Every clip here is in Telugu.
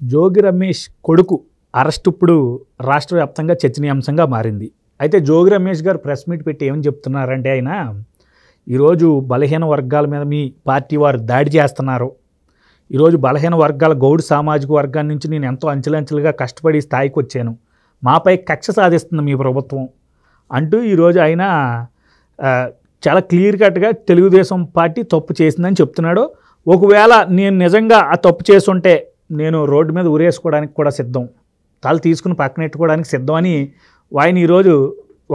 జోగి రమేష్ కొడుకు అరెస్ట్ ఇప్పుడు రాష్ట్ర వ్యాప్తంగా చర్చనీయాంశంగా మారింది. అయితే జోగి రమేష్ గారు ప్రెస్ మీట్ పెట్టి ఏమని చెప్తున్నారంటే, ఆయన ఈరోజు బలహీన వర్గాల మీద మీ పార్టీ వారు దాడి చేస్తున్నారు, ఈరోజు బలహీన వర్గాల గౌడు సామాజిక వర్గాల నుంచి నేను ఎంతో అంచెలంచెలుగా కష్టపడి స్థాయికి వచ్చాను, మాపై కక్ష సాధిస్తుంది మీ ప్రభుత్వం అంటూ ఈరోజు ఆయన చాలా క్లియర్ కట్గా తెలుగుదేశం పార్టీ తప్పు చేసిందని చెప్తున్నాడు. ఒకవేళ నేను నిజంగా ఆ తప్పు చేస్తుంటే నేను రోడ్డు మీద ఊరేసుకోవడానికి కూడా సిద్ధం, తల తీసుకుని పక్కనెట్టుకోవడానికి సిద్ధం అని ఆయన ఈరోజు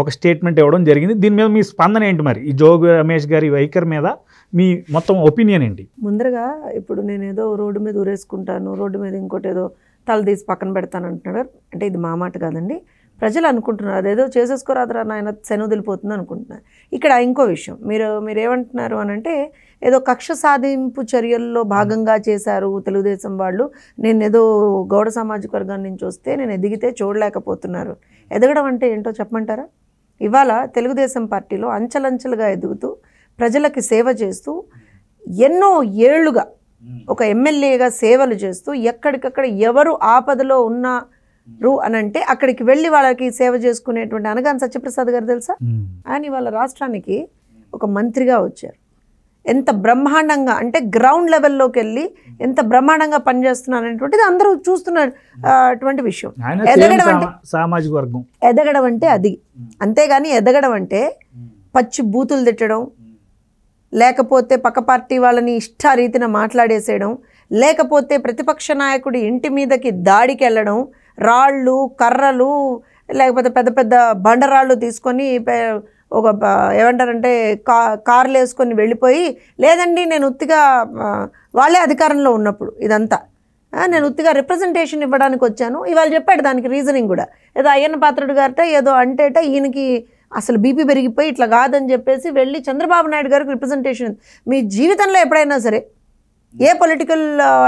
ఒక స్టేట్మెంట్ ఇవ్వడం జరిగింది. దీని మీద మీ స్పందన ఏంటి? మరి ఈ జోగి రమేష్ గారి వైఖరి మీద మీ మొత్తం ఒపీనియన్ ఏంటి? ముందరగా ఇప్పుడు నేను ఏదో రోడ్డు మీద ఊరేసుకుంటాను, రోడ్డు మీద ఇంకోటి ఏదో తల తీసి పక్కన పెడతాను అంటున్నాడు. అంటే ఇది మా మాట కాదండి, ప్రజలు అనుకుంటున్నారు అదేదో చేసేసుకోరాదరా నాయన శను వదిలిపోతుంది అనుకుంటున్నారు. ఇక్కడ ఇంకో విషయం, మీరు ఏమంటున్నారు అని అంటే ఏదో కక్ష సాధింపు చర్యల్లో భాగంగా చేశారు తెలుగుదేశం వాళ్ళు, నేను ఏదో గౌడ సామాజిక వర్గం నుంచి వస్తే నేను ఎదిగితే చూడలేకపోతున్నారు. ఎదగడం అంటే ఏంటో చెప్పమంటారా? ఇవాళ తెలుగుదేశం పార్టీలో అంచెలంచెలుగా ఎదుగుతూ ప్రజలకి సేవ చేస్తూ ఎన్నో ఏళ్లుగా ఒక ఎమ్మెల్యేగా సేవలు చేస్తూ ఎక్కడికక్కడ ఎవరు ఆపదలో ఉన్నారు అని అంటే అక్కడికి వెళ్ళి వాళ్ళకి సేవ చేసుకునేటువంటి అనగాని సత్యప్రసాద్ గారు తెలుసా? ఆయన వాళ్ళ రాష్ట్రానికి ఒక మంత్రిగా వచ్చారు. ఎంత బ్రహ్మాండంగా అంటే గ్రౌండ్ లెవెల్లోకి వెళ్ళి ఎంత బ్రహ్మాండంగా పనిచేస్తున్నారు అనేటువంటిది అందరూ చూస్తున్నారు అటువంటి విషయం. ఎదగడం అంటే సామాజిక వర్గం, ఎదగడం అంటే అది. అంతేగాని ఎదగడం అంటే పచ్చి బూతులు తిట్టడం, లేకపోతే పక్క పార్టీ వాళ్ళని ఇష్టారీతిన మాట్లాడేసేయడం, లేకపోతే ప్రతిపక్ష నాయకుడి ఇంటి మీదకి దాడికి వెళ్ళడం, రాళ్ళు కర్రలు లేకపోతే పెద్ద పెద్ద బండరాళ్ళు తీసుకొని ఒక ఏమంటారంటే కార్లు వేసుకొని వెళ్ళిపోయి, లేదండి నేను ఉత్తిగా వాళ్ళే అధికారంలో ఉన్నప్పుడు ఇదంతా నేను ఉత్తిగా రిప్రజెంటేషన్ ఇవ్వడానికి వచ్చాను, ఇవాళ చెప్పాడు దానికి రీజనింగ్ కూడా. ఏదో అయ్యన్న పాత్రుడు గారిట ఏదో అంటేట ఈయనకి అసలు బీపీ పెరిగిపోయి ఇట్లా కాదని చెప్పేసి వెళ్ళి చంద్రబాబు నాయుడు గారికి రిప్రజెంటేషన్. మీ జీవితంలో ఎప్పుడైనా సరే ఏ పొలిటికల్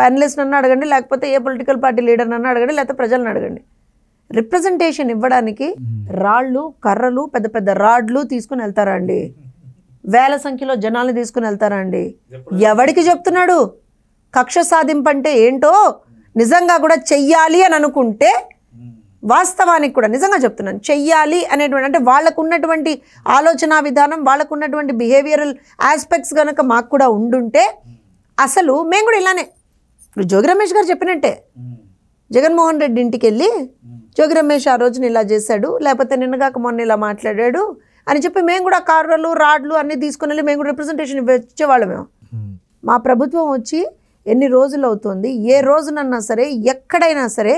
అనలిస్ట్ అన్న అడగండి, లేకపోతే ఏ పొలిటికల్ పార్టీ లీడర్ అన్న అడగండి, లేకపోతే ప్రజలను అడగండి, రిప్రజెంటేషన్ ఇవ్వడానికి రాళ్ళు కర్రలు పెద్ద పెద్ద రాడ్లు తీసుకుని వెళ్తారా అండి? వేల సంఖ్యలో జనాల్ని తీసుకుని వెళ్తారా అండి? ఎవడికి చెప్తున్నాడు? కక్ష సాధింపు అంటే ఏంటో నిజంగా కూడా చెయ్యాలి అని అనుకుంటే, వాస్తవానికి కూడా నిజంగా చెప్తున్నాను, చెయ్యాలి అనేటువంటి అంటే వాళ్ళకు ఉన్నటువంటి ఆలోచన విధానం, వాళ్ళకు ఉన్నటువంటి బిహేవియరల్ ఆస్పెక్ట్స్ కనుక మాకు కూడా ఉండుంటే అసలు మేము కూడా ఇలానే ఇప్పుడు జోగి రమేష్ గారు చెప్పినట్టే జగన్మోహన్ రెడ్డి ఇంటికి వెళ్ళి జోగి రమేష్ ఆ రోజున ఇలా చేశాడు, లేకపోతే నిన్నగాక మొన్న ఇలా మాట్లాడాడు అని చెప్పి మేము కూడా కార్లు రాడ్లు అన్నీ తీసుకుని వెళ్ళి మేము కూడా రిప్రజెంటేషన్ ఇచ్చేవాళ్ళం. మేము మా ప్రభుత్వం వచ్చి ఎన్ని రోజులు అవుతుంది, ఏ రోజునన్నా సరే ఎక్కడైనా సరే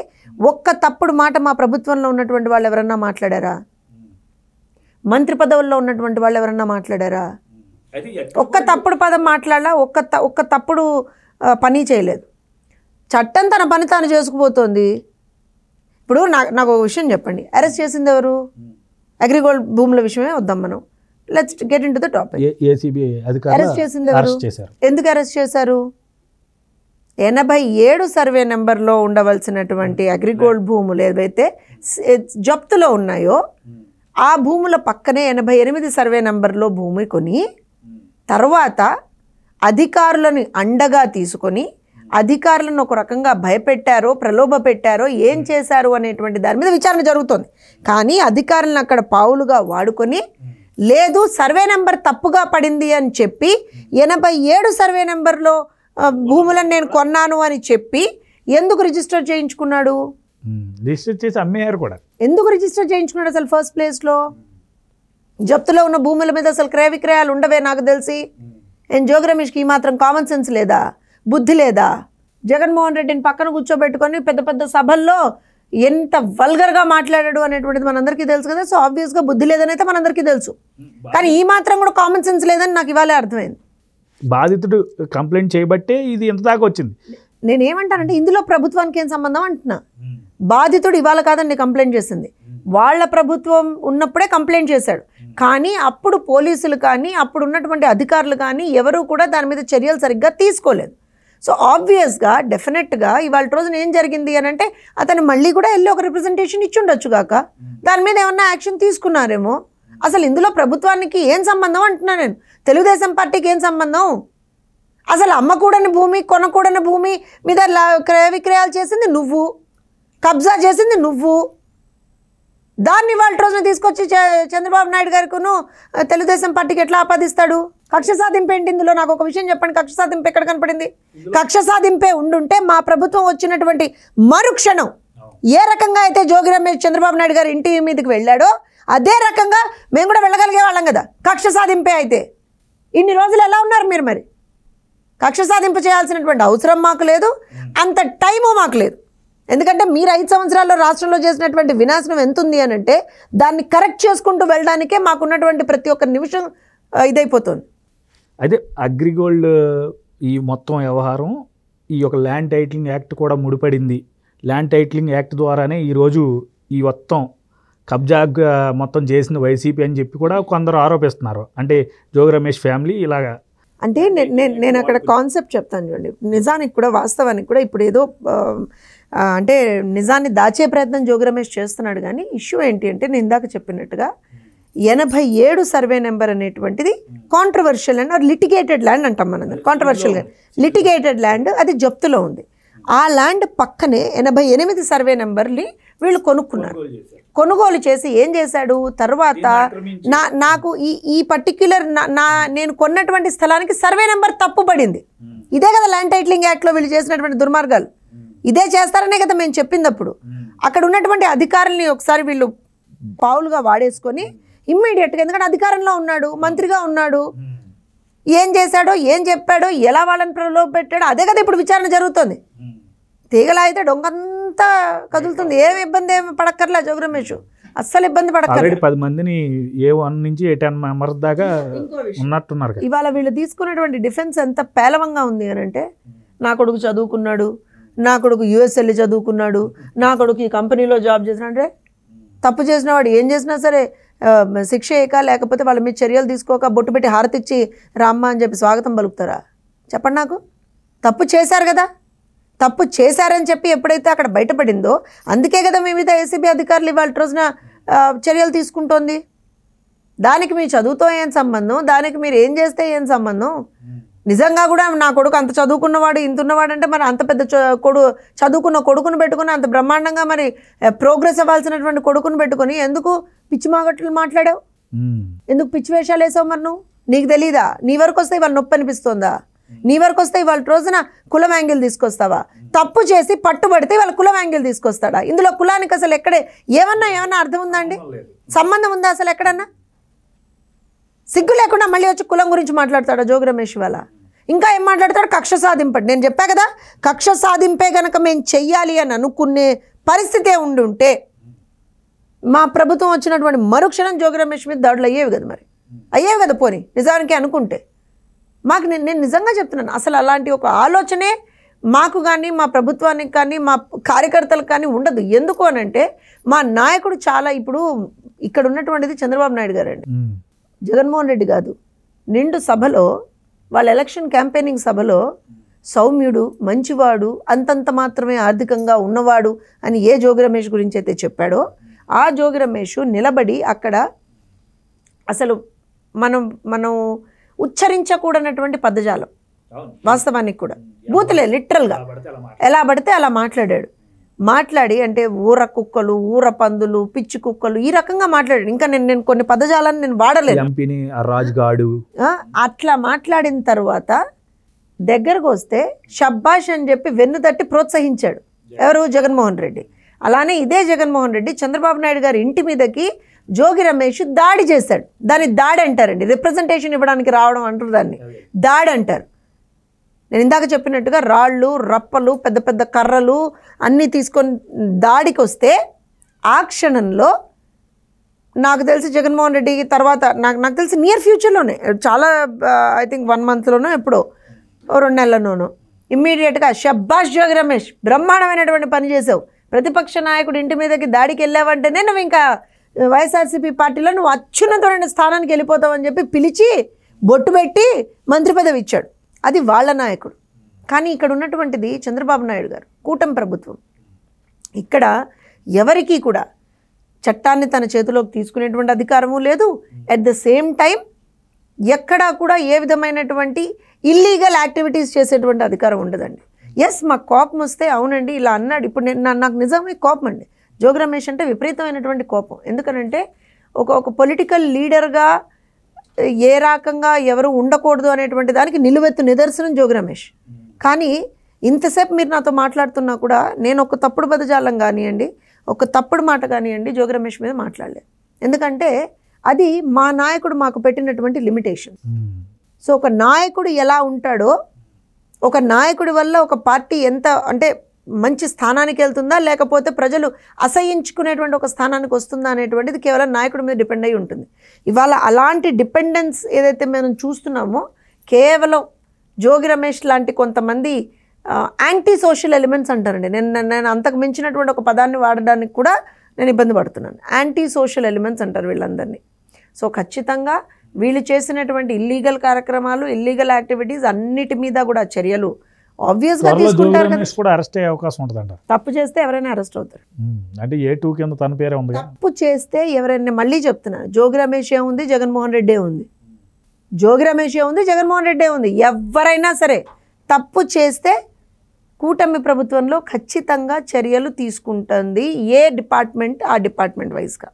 ఒక్క తప్పుడు మాట మా ప్రభుత్వంలో ఉన్నటువంటి వాళ్ళు ఎవరన్నా మాట్లాడారా? మంత్రి పదవుల్లో ఉన్నటువంటి వాళ్ళు ఎవరన్నా మాట్లాడారా? ఒక్క తప్పుడు పదం మాట్లాడాలా? ఒక్క తప్పుడు పని చేయలేదు. చట్టం తన పని తాను చేసుకుపోతుంది. ఇప్పుడు నాకు ఒక విషయం చెప్పండి, అరెస్ట్ చేసింది ఎవరు? అగ్రిగోల్డ్ భూముల విషయమే వద్దాం మనం, let's get in to the topic. Arrest చేసింది ఎవరు? ఎందుకు అరెస్ట్ చేశారు? 87 సర్వే నెంబర్లో ఉండవలసినటువంటి అగ్రిగోల్డ్ భూములు ఏవైతే జప్తులో ఉన్నాయో ఆ భూముల పక్కనే 88 సర్వే నెంబర్లో భూమి కొని తర్వాత అధికారులను అండగా తీసుకొని అధికారులను ఒక రకంగా భయపెట్టారో ప్రలోభ పెట్టారో ఏం చేశారు అనేటువంటి దాని మీద విచారణ జరుగుతుంది. కానీ అధికారులను అక్కడ పావులుగా వాడుకొని, లేదు సర్వే నెంబర్ తప్పుగా పడింది అని చెప్పి 87 సర్వే నెంబర్లో భూములను నేను కొన్నాను అని చెప్పి ఎందుకు రిజిస్టర్ చేయించుకున్నాడు? రిజిస్టర్ చేసి అమ్మేయారు కూడా. ఎందుకు రిజిస్టర్ చేయించుకున్నాడు అసలు ఫస్ట్ ప్లేస్లో? జప్తులో ఉన్న భూముల మీద అసలు క్రయ విక్రయాలు ఉండవే నాకు తెలిసి. జోగి రమేష్కి ఈ మాత్రం కామన్ సెన్స్ లేదా, బుద్ధి లేదా? జగన్మోహన్ రెడ్డిని పక్కన కూర్చోబెట్టుకొని పెద్ద పెద్ద సభల్లో ఎంత వల్గర్గా మాట్లాడాడు అనేటువంటిది మనందరికీ తెలుసు కదా. సో ఆబ్వియస్గా బుద్ధి లేదని అయితే మనందరికీ తెలుసు, కానీ ఈ మాత్రం కూడా కామన్ సెన్స్ లేదని నాకు ఇవాళే అర్థమైంది. బాధితుడు కంప్లైంట్ చేయబట్టే ఇది ఎంత దాకా వచ్చింది. నేనేమంటానంటే ఇందులో ప్రభుత్వానికి ఏం సంబంధం అంటున్నా. బాధితుడు ఇవాళ కాదండి కంప్లైంట్ చేసింది, వాళ్ళ ప్రభుత్వం ఉన్నప్పుడే కంప్లైంట్ చేశాడు. కానీ అప్పుడు పోలీసులు కానీ అప్పుడు ఉన్నటువంటి అధికారులు కానీ ఎవరు కూడా దాని మీద చర్యలు సరిగ్గా తీసుకోలేదు. సో ఆబ్వియస్గా డెఫినెట్గా ఇవాళ రోజున ఏం జరిగింది అని అంటే అతను మళ్ళీ కూడా వెళ్ళి ఒక రిప్రజెంటేషన్ ఇచ్చుండొచ్చు కాక దాని మీద ఏమన్నా యాక్షన్ తీసుకున్నారేమో. అసలు ఇందులో ప్రభుత్వానికి ఏం సంబంధం అంటున్నా నేను, తెలుగుదేశం పార్టీకి ఏం సంబంధం? అసలు అమ్మకూడని భూమి, కొనకూడని భూమి మీద క్రయ విక్రయాలు చేసింది నువ్వు, కబ్జా చేసింది నువ్వు. దాన్ని వాళ్ళ రోజున తీసుకొచ్చి చంద్రబాబు నాయుడు గారికును తెలుగుదేశం పార్టీకి ఎట్లా ఆపాదిస్తాడు? కక్ష సాధింపు ఏంటి ఇందులో? నాకు ఒక విషయం చెప్పండి. కక్ష సాధింపు ఎక్కడ కనపడింది? కక్ష సాధింపే ఉండుంటే మా ప్రభుత్వం వచ్చినటువంటి మరుక్షణం ఏ రకంగా అయితే జోగి రమేష్ చంద్రబాబు నాయుడు గారు ఇంటి మీదకి వెళ్ళాడో అదే రకంగా మేము కూడా వెళ్ళగలిగే వాళ్ళం కదా. కక్ష సాధింపే అయితే ఇన్ని రోజులు ఎలా ఉన్నారు మీరు? మరి కక్ష సాధింపు చేయాల్సినటువంటి అవసరం మాకు లేదు, అంత టైము మాకు లేదు. ఎందుకంటే మీరు 5 సంవత్సరాల్లో రాష్ట్రంలో చేసినటువంటి వినాశనం ఎంత ఉంది అని అంటే దాన్ని కరెక్ట్ చేసుకుంటూ వెళ్ళడానికే మాకున్నటువంటి ప్రతి ఒక్క నిమిషం ఇదైపోతుంది. అయితే అగ్రిగోల్డ్ ఈ మొత్తం వ్యవహారం ఈ యొక్క ల్యాండ్ టైటిలింగ్ యాక్ట్ కూడా ముడిపడింది. ల్యాండ్ టైటిలింగ్ యాక్ట్ ద్వారానే ఈరోజు ఈ మొత్తం కబ్జా మొత్తం చేసింది వైసీపీ అని చెప్పి కూడా కొందరు ఆరోపిస్తున్నారు. అంటే జోగి రమేష్ ఫ్యామిలీ ఇలాగా. అంటే నేను అక్కడ కాన్సెప్ట్ చెప్తాను చూడండి. నిజానికి కూడా వాస్తవానికి కూడా ఇప్పుడు ఏదో అంటే నిజాన్ని దాచే ప్రయత్నం జోగి రమేష్ చేస్తున్నాడు. కానీ ఇష్యూ ఏంటి అంటే నేను ఇందాక చెప్పినట్టుగా 87 సర్వే నెంబర్ అనేటువంటిది controversial land or litigated land అంటాం మనం. కాంట్రవర్షియల్గా లిటిగేటెడ్ ల్యాండ్ అది జప్తులో ఉంది. ఆ ల్యాండ్ పక్కనే 88 సర్వే నెంబర్ని వీళ్ళు కొనుగోలు చేసి ఏం చేశాడు తర్వాత నాకు ఈ పర్టిక్యులర్ నేను కొన్నటువంటి స్థలానికి సర్వే నెంబర్ తప్పు పడింది. ఇదే కదా ల్యాండ్ టైటిలింగ్ యాక్ట్లో వీళ్ళు చేసినటువంటి దుర్మార్గాలు. ఇదే చేస్తారనే కదా మేము చెప్పిందప్పుడు. అక్కడ ఉన్నటువంటి అధికారుల్ని ఒకసారి వీళ్ళు పావులుగా వాడేసుకొని ఇమ్మీడియట్గా, ఎందుకంటే అధికారంలో ఉన్నాడు, మంత్రిగా ఉన్నాడు, ఏం చేశాడో ఏం చెప్పాడో ఎలా వాళ్ళని ప్రలోభ పెట్టాడో అదే కదా ఇప్పుడు విచారణ జరుగుతుంది. తీగలా అయితే డొంగంతా కదులుతుంది. ఏమి ఇబ్బంది ఏమి పడక్కర్లే జోగి రమేష్, అస్సలు ఇబ్బంది పడక్కర్లేదు. 10 మందిని A1 నుంచి A10 మెంబర్స్ దాకా ఉన్నట్టున్నారు. ఇవాళ వీళ్ళు తీసుకున్నటువంటి డిఫెన్స్ ఎంత పేలవంగా ఉంది అని అంటే, నా కొడుకు చదువుకున్నాడు, నా కొడుకు US వెళ్ళి చదువుకున్నాడు, నా కొడుకు ఈ కంపెనీలో జాబ్ చేసినంటే తప్పు చేసిన వాడు ఏం చేసినా సరే శిక్ష వేయక లేకపోతే వాళ్ళ మీద చర్యలు తీసుకోక బొట్టు పెట్టి హారతిచ్చి రామ్మ అని చెప్పి స్వాగతం పలుకుతారా? చెప్పండి నాకు. తప్పు చేశారు కదా, తప్పు చేశారని చెప్పి ఎప్పుడైతే అక్కడ బయటపడిందో అందుకే కదా మీ మీద ఏసీబీ అధికారులు ఇవాళ రోజున చర్యలు తీసుకుంటోంది. దానికి మీ చదువుతో ఏం సంబంధం? దానికి మీరు ఏం చేస్తే ఏం సంబంధం? నిజంగా కూడా నా కొడుకు అంత చదువుకున్నవాడు ఇంత ఉన్నవాడు అంటే మరి అంత పెద్ద చదువుకున్న కొడుకును పెట్టుకుని అంత బ్రహ్మాండంగా మరి ప్రోగ్రెస్ అవ్వాల్సినటువంటి కొడుకును పెట్టుకుని ఎందుకు పిచ్చి మాగట్లు మాట్లాడావు? ఎందుకు పిచ్చి వేషాలు వేసావు? మరి నువ్వు నీకు తెలీదా? నీ వరకు వస్తే ఇవాళ నొప్పి అనిపిస్తుందా? నీ వరకు వస్తే ఇవాళ రోజున కులం యాంగిల్ తీసుకొస్తావా? తప్పు చేసి పట్టుబడితే ఇవాళ కులం యాంగిల్ తీసుకొస్తాడా? ఇందులో కులానికి అసలు ఎక్కడే ఏమన్నా అర్థం ఉందా అండి? సంబంధం ఉందా అసలు ఎక్కడన్నా? సిగ్గు లేకుండా మళ్ళీ వచ్చి కులం గురించి మాట్లాడతాడా జోగి రమేష్? ఇవాళ ఇంకా ఏం మాట్లాడతాడు? కక్ష సాధింపండి. నేను చెప్పా కదా, కక్ష సాధింపే కనుక మేము చెయ్యాలి అని అనుకునే పరిస్థితే ఉండుంటే మా ప్రభుత్వం వచ్చినటువంటి మరుక్షణం జోగి రమేష్ మీద దాడులు అయ్యేవి కదా. మరి అయ్యేవి కదా. పోనీ నిజానికి అనుకుంటే మాకు నేను నిజంగా చెప్తున్నాను, అసలు అలాంటి ఒక ఆలోచనే మాకు కానీ మా ప్రభుత్వానికి కానీ మా కార్యకర్తలకు కానీ ఉండదు. ఎందుకు అని అంటే మా నాయకుడు చాలా ఇప్పుడు ఇక్కడ ఉన్నటువంటిది చంద్రబాబు నాయుడు గారు అండి, జగన్మోహన్ రెడ్డి కాదు. నిండు సభలో వాళ్ళ ఎలక్షన్ క్యాంపెయినింగ్ సభలో సౌమ్యుడు, మంచివాడు, అంతంత మాత్రమే ఆర్థికంగా ఉన్నవాడు అని ఏ జోగి రమేష్ గురించి అయితే చెప్పాడో ఆ జోగి రమేష్ నిలబడి అక్కడ అసలు మనం ఉచ్చరించకూడనటువంటి పదజాలం, వాస్తవానికి కూడా బూతులే లిటరల్గా ఎలా పడితే అలా మాట్లాడి అంటే ఊర కుక్కలు, ఊర పందులు, పిచ్చి కుక్కలు ఈ రకంగా మాట్లాడాడు. ఇంకా నేను కొన్ని పదజాలను నేను వాడలేదు. అట్లా మాట్లాడిన తర్వాత దగ్గరకు వస్తే షబ్బాష్ అని చెప్పి వెన్ను తట్టి ప్రోత్సహించాడు ఎవరు? జగన్మోహన్ రెడ్డి. అలానే ఇదే జగన్మోహన్ రెడ్డి చంద్రబాబు నాయుడు గారి ఇంటి మీదకి జోగి రమేష్ దాడి చేశాడు. దాన్ని దాడి అంటారండి. రిప్రజెంటేషన్ ఇవ్వడానికి రావడం అంటారు, దాన్ని దాడి అంటారు. నేను ఇందాక చెప్పినట్టుగా రాళ్ళు, రప్పలు, పెద్ద పెద్ద కర్రలు అన్నీ తీసుకొని దాడికి వస్తే ఆ క్షణంలో నాకు తెలిసి జగన్మోహన్ రెడ్డి తర్వాత నాకు తెలిసి నియర్ ఫ్యూచర్లోనే చాలా ఐ థింక్ 1 మంత్లోనో ఎప్పుడో 2 నెలల్లోనో ఇమ్మీడియట్గా షబ్బాష్ జోగి రమేష్, బ్రహ్మాండమైనటువంటి పని చేసావు, ప్రతిపక్ష నాయకుడు ఇంటి మీదకి దాడికి వెళ్ళావంటేనే నువ్వు ఇంకా వైఎస్ఆర్సీపీ పార్టీలో నువ్వు అత్యున్నతమైన స్థానానికి వెళ్ళిపోతావని చెప్పి పిలిచి బొట్టు పెట్టి మంత్రి పదవి ఇచ్చాడు. అది వాళ్ళ నాయకుడు. కానీ ఇక్కడ ఉన్నటువంటిది చంద్రబాబు నాయుడు గారు, కూటమి ప్రభుత్వం. ఇక్కడ ఎవరికీ కూడా చట్టాన్ని తన చేతిలోకి తీసుకునేటువంటి అధికారము లేదు. అట్ ద సేమ్ టైం ఎక్కడా కూడా ఏ విధమైనటువంటి ఇల్లీగల్ యాక్టివిటీస్ చేసేటువంటి అధికారం ఉండదండి. ఎస్, మాకు కోపం వస్తే అవునండి ఇలా అన్నాడు, ఇప్పుడు నాకు నిజమే కోపం అండి. జోగి రమేష్ అంటే విపరీతమైనటువంటి కోపం. ఎందుకనంటే ఒక పొలిటికల్ లీడర్గా ఏ రకంగా ఎవరు ఉండకూడదు అనేటువంటి దానికి నిలువెత్తు నిదర్శనం జోగి రమేష్. కానీ ఇంతసేపు మీరు నాతో మాట్లాడుతున్నా కూడా నేను ఒక తప్పుడు పదజాలం కానివ్వండి, ఒక తప్పుడు మాట కానివ్వండి జోగి రమేష్ మీద మాట్లాడలేదు. ఎందుకంటే అది మా నాయకుడు మాకు పెట్టినటువంటి లిమిటేషన్. సో ఒక నాయకుడు ఎలా ఉంటాడో, ఒక నాయకుడి వల్ల ఒక పార్టీ ఎంత అంటే మంచి స్థానానికి వెళ్తుందా లేకపోతే ప్రజలు అసహించుకునేటువంటి ఒక స్థానానికి వస్తుందా అనేటువంటిది కేవలం నాయకుడి మీద డిపెండ్ అయి ఉంటుంది. ఇవాళ అలాంటి డిపెండెన్స్ ఏదైతే మనం చూస్తున్నామో కేవలం జోగి రమేష్ లాంటి కొంతమంది యాంటీ సోషల్ ఎలిమెంట్స్ అంటారండి. నేను అంతకు మించినటువంటి ఒక పదాన్ని వాడడానికి కూడా నేను ఇబ్బంది పడుతున్నాను. యాంటీ సోషల్ ఎలిమెంట్స్ అంటారు వీళ్ళందరినీ. సో ఖచ్చితంగా వీళ్ళు చేసినటువంటి ఇల్లీగల్ కార్యక్రమాలు, ఇల్లీగల్ యాక్టివిటీస్ అన్నిటి మీద కూడా చర్యలు ఆబ్వియస్గా తీసుకుంటారు కదా. అరెస్ట్ అయ్యే అవకాశం ఉంటుందంట. తప్పు చేస్తే ఎవరైనా అరెస్ట్ అవుతారు. అంటే A2 కింద తన పేరే ఉంది. తప్పు చేస్తే ఎవరైనా, మళ్ళీ చెప్తున్నాను, జోగి రమేష్ ఉంది, జగన్మోహన్ రెడ్డి ఉంది. జోగి రమేష్ ఉంది, జగన్మోహన్ రెడ్డి ఉంది. ఎవరైనా సరే తప్పు చేస్తే కూటమి ప్రభుత్వంలో ఖచ్చితంగా చర్యలు తీసుకుంటుంది ఏ డిపార్ట్మెంట్ ఆ డిపార్ట్మెంట్ వైజ్గా.